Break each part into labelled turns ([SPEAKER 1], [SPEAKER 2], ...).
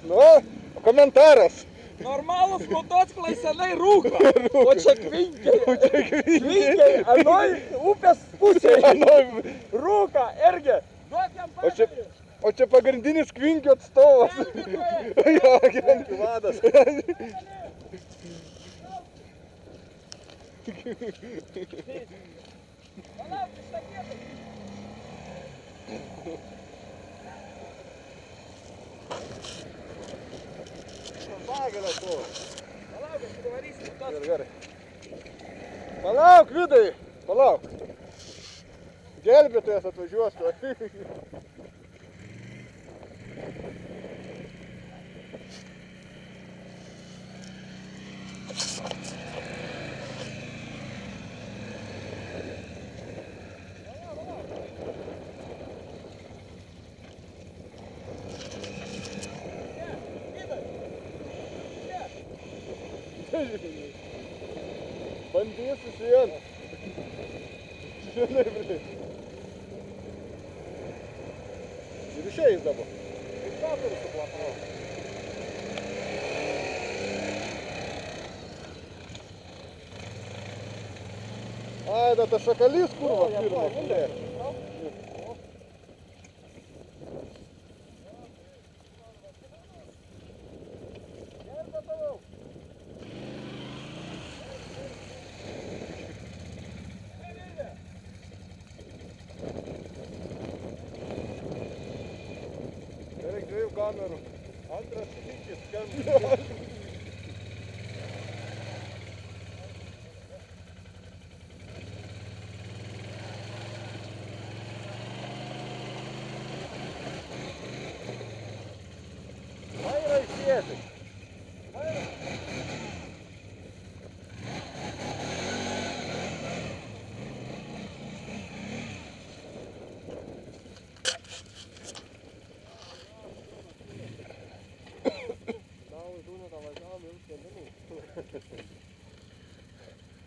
[SPEAKER 1] Nu, komentaras.
[SPEAKER 2] Normalus motociklai senai rūka, o čia kvinkiai. Kvinkiai, anoj upės pusėje. Rūka, irgi. Duok jam patirį.
[SPEAKER 1] O čia pagrindinis kvinkių atstovas. Jo, kvinkių vadas.
[SPEAKER 2] Palauk, ištakėtai.
[SPEAKER 1] Pagalą to.
[SPEAKER 2] Palauk, aš pavarysiu.
[SPEAKER 1] Gerai. Palauk, Vidai, palauk. Gelbėtojas atvažiuos. Bandysiu vien. Žinai, blė. Ir išeis dabar. Ir ką turiu suplanavau? Ai, da ta šakalys kurva pirmas, blė. Dviejų kamerų. Antras lygis skambina. Vaira išsėdai.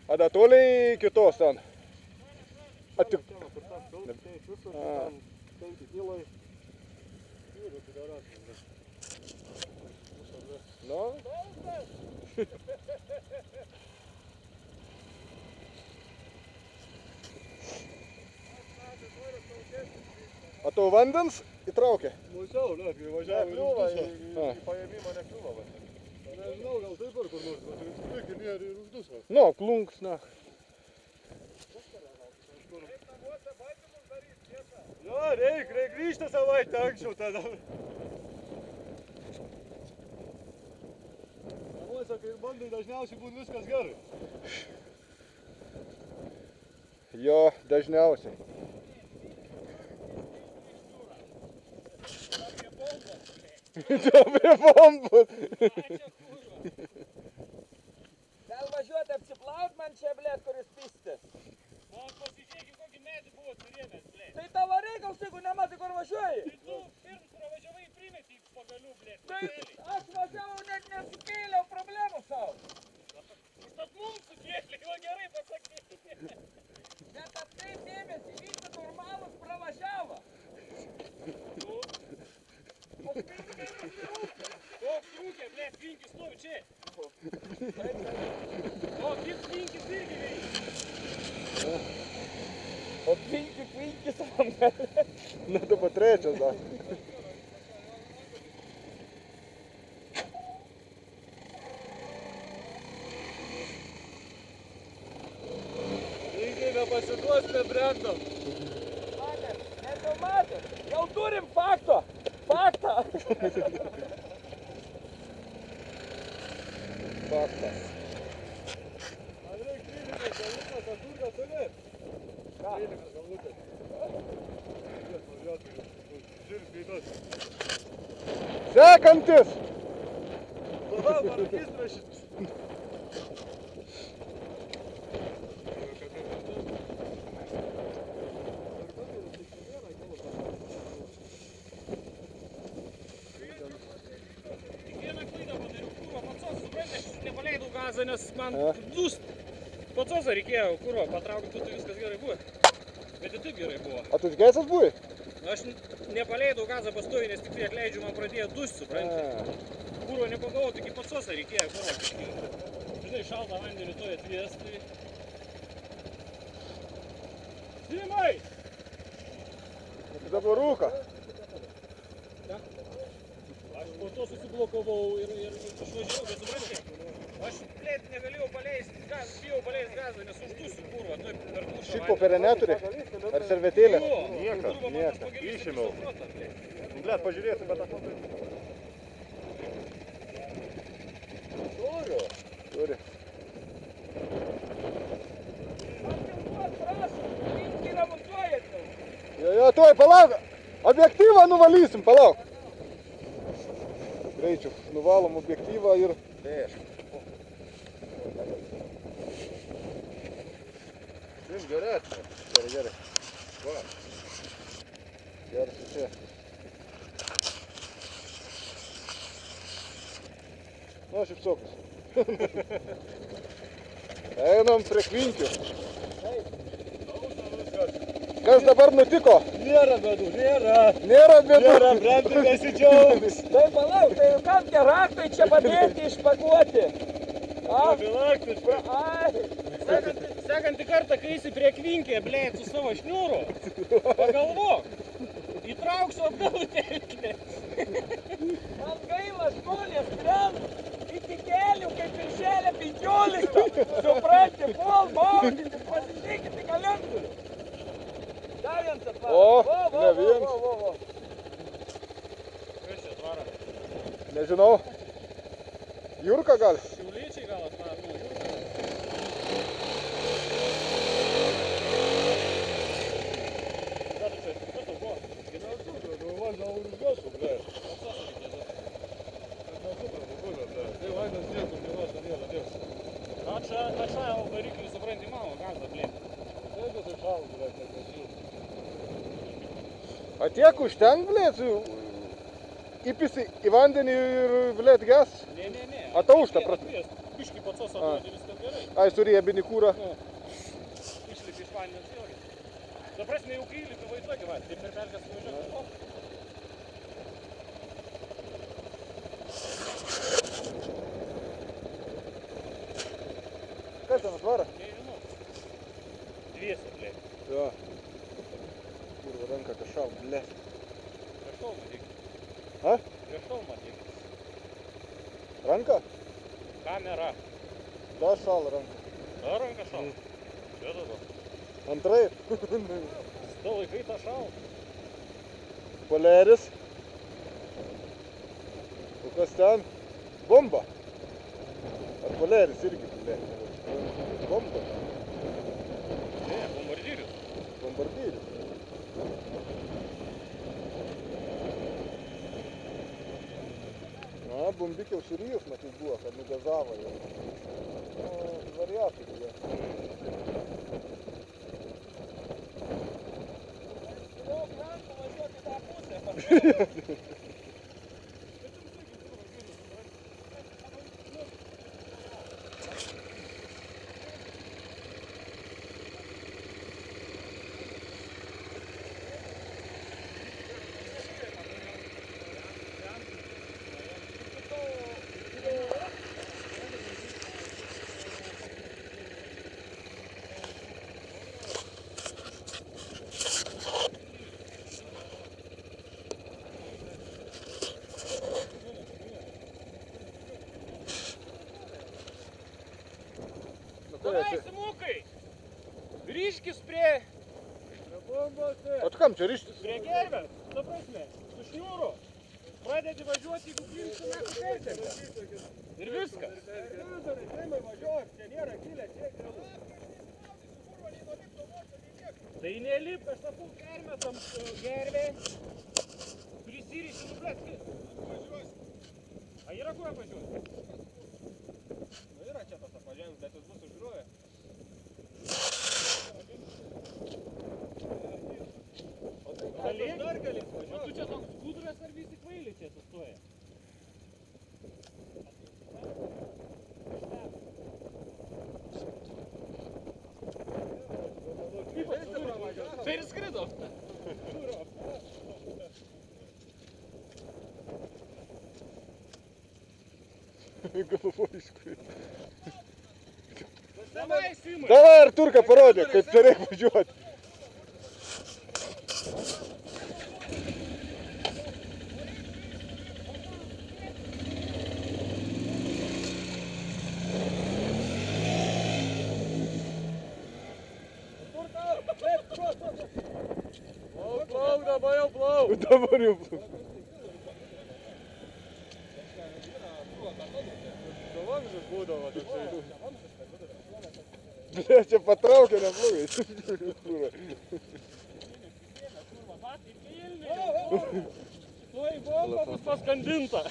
[SPEAKER 1] A da toliai kitos ten? A tik... Nu? A to vandens įtraukė?
[SPEAKER 3] Mažiau, ne, kai važiavo į paėmimą nekliuvo. Nežinau, gal taip ir kur nors, bet tik ir užduso.
[SPEAKER 1] Nu, klunks, na.
[SPEAKER 3] Jo, reik grįžti savaitę anksčiau tada. Namuose, kai bandai, dažniausiai būna viskas gerai.
[SPEAKER 1] Jo, dažniausiai. Čia prie bombos.
[SPEAKER 2] Gal važiuoti apsiplaut man čia, blėt, kuris pistis.
[SPEAKER 4] O pasižiūrėkit, kokį medį buvo turėmės, blėt.
[SPEAKER 2] Tai tavo reikals, jeigu nematai, kur važiuoji.
[SPEAKER 4] Tai tu pirms pravažiavai primetį pagalių, blėt.
[SPEAKER 2] Tai aš važiavau, net nesukėliau problemų savo.
[SPEAKER 4] Užtat mums sukėlė, jau gerai pasakyti.
[SPEAKER 2] Bet atkreip dėmesį, visi normalus pravažiavo.
[SPEAKER 4] Koks rūkė, blėt, kvinkis stovi čia. O, kvinkis irgi veikia.
[SPEAKER 2] O kvinki sam gali.
[SPEAKER 1] Na, dabar trečias dar.
[SPEAKER 3] Lygiai nepasiduos, nebrendam.
[SPEAKER 2] Matėt, net jau matėt. Jau turim faktą. Faktą.
[SPEAKER 1] Faktas.
[SPEAKER 3] Man reik 13 galutės, ar kur netoli?
[SPEAKER 2] Ką?
[SPEAKER 3] 13 galutės. Žiūrės važiuotų, žiūrės gaitas.
[SPEAKER 1] Sekantis.
[SPEAKER 3] Tada parakys rašytis.
[SPEAKER 4] Nes man dūst pacosą reikėjo, kurva, patraukti būtų viskas gerai buvo. Bet ir taip gerai buvo.
[SPEAKER 1] A tu išgesęs buvai?
[SPEAKER 4] Aš nepaleidau gazą pastoviai, nes tik tai atleidžiu, man pradėjo dusti, supranti. Kūro nepagavau, tik į patsosą reikėjo kūro. Žinai, šaltą vandenį to atvesti. Simai!
[SPEAKER 1] Dabar rūka.
[SPEAKER 4] Aš po to susiblokavau ir išvažiavau, bet supranti. Aš, blėt, negalėjau paleisti gazą, nes uždusiu kūrą.
[SPEAKER 1] Šit popierę neturi? Ar servetėlę?
[SPEAKER 3] Niekas. Išėmiau. Blėt, pažiūrėsiu, bet aš matau.
[SPEAKER 1] Turi. Jo, tuoj, palauk. Objektyvą nuvalysim, palauk. Greičiau, nuvalom objektyvą ir...
[SPEAKER 3] Gerai.
[SPEAKER 1] Gerai.
[SPEAKER 3] Va.
[SPEAKER 1] Geras čia. Nu, šipsokas. Einam prie kvinkių. Kas dabar nutiko?
[SPEAKER 3] Nėra bėdų, nėra.
[SPEAKER 1] Nėra bėdų.
[SPEAKER 3] Nėra, Brenti nesidžiaugs.
[SPEAKER 2] Tai palauk, tai kam tie raktai čia padėti išpakuoti?
[SPEAKER 4] Sekantį kartą, kai eisi prie kvinkė, blėt, su savo šniūru, pagalvok, įtrauksiu atgal telkį.
[SPEAKER 2] Man gaila žmonės krent iki kelių, kaip birželio 15. Supranti, puol maudintis, pasitikite kalendorių. Dar vienas atvarą.
[SPEAKER 1] O, ne vienas.
[SPEAKER 4] Kas čia atvara?
[SPEAKER 1] Nežinau. Jurka gal?
[SPEAKER 4] Šiauliečiai gal atvara? Atšajau variklį, supranti, mano gazą, blėt.
[SPEAKER 1] Atiek užtenk, blėt, įpisi į vandenį ir, blėt, ges?
[SPEAKER 4] Ne.
[SPEAKER 1] Ataušta,
[SPEAKER 4] Biškį pats atrodė viskas gerai.
[SPEAKER 1] Ai, suriebini kūrą.
[SPEAKER 4] Išlipi iš vandens vėlgi. Ta prasme, jau kai įlipi vaizduoki, va, taip per pelkės nuvažiuoti.
[SPEAKER 1] Kas ten atvara?
[SPEAKER 4] Nežinau. Dviesi, blėt.
[SPEAKER 1] Jo. Kurva ranka kažau, blėt.
[SPEAKER 4] Prieš šalmą reikia.
[SPEAKER 1] Ha?
[SPEAKER 4] Prieš šalmą reikia.
[SPEAKER 1] Ranka?
[SPEAKER 4] Kamera.
[SPEAKER 1] Da šal ranka.
[SPEAKER 4] Da ranka šal. Čia dabar.
[SPEAKER 1] Antraip.
[SPEAKER 4] Da laikai tą šal.
[SPEAKER 1] Poleris. O kas ten? Bomba. Ar poleris irgi, blėt. Bomba.
[SPEAKER 4] Ne, bombardyrius.
[SPEAKER 1] Bombardyrius. Na, bombikė užsirijus, matyt, buvo, kad nugazavo jau. Nu, variatorių jie.
[SPEAKER 2] Daug rankų važiuoti tą pusę.
[SPEAKER 4] Davai, Simukai! Ryškis prie...
[SPEAKER 1] O kam čia ryštis?
[SPEAKER 4] Prie gerbės, ta prasme, su šniūru. Pradedi važiuoti, jeigu priimsi metų pertelę. Ir viskas. Tai nelip, aš sakau, permetam gerbę. Prisiriši, nublėt, A yra kur apvažiuoti? Nu yra čia tas apvažiavimas, bet jis bus užgriuvę. O tu dar gali važiuoti? O tu čia toks gudras ar visi kvailiai čia sustoja? Tai ir skrido.
[SPEAKER 1] Galvojiškai.
[SPEAKER 4] Davai, Simai.
[SPEAKER 1] Davai, Arturka, parodė, kaip čia reikia važiuoti.
[SPEAKER 3] Plauk, dabar jau plauk.
[SPEAKER 1] Dabar jau.
[SPEAKER 3] Vamzdis būdavo toksai.
[SPEAKER 1] Bля, čia patraukė neblogai.
[SPEAKER 2] Tuoj bomba bus paskandinta.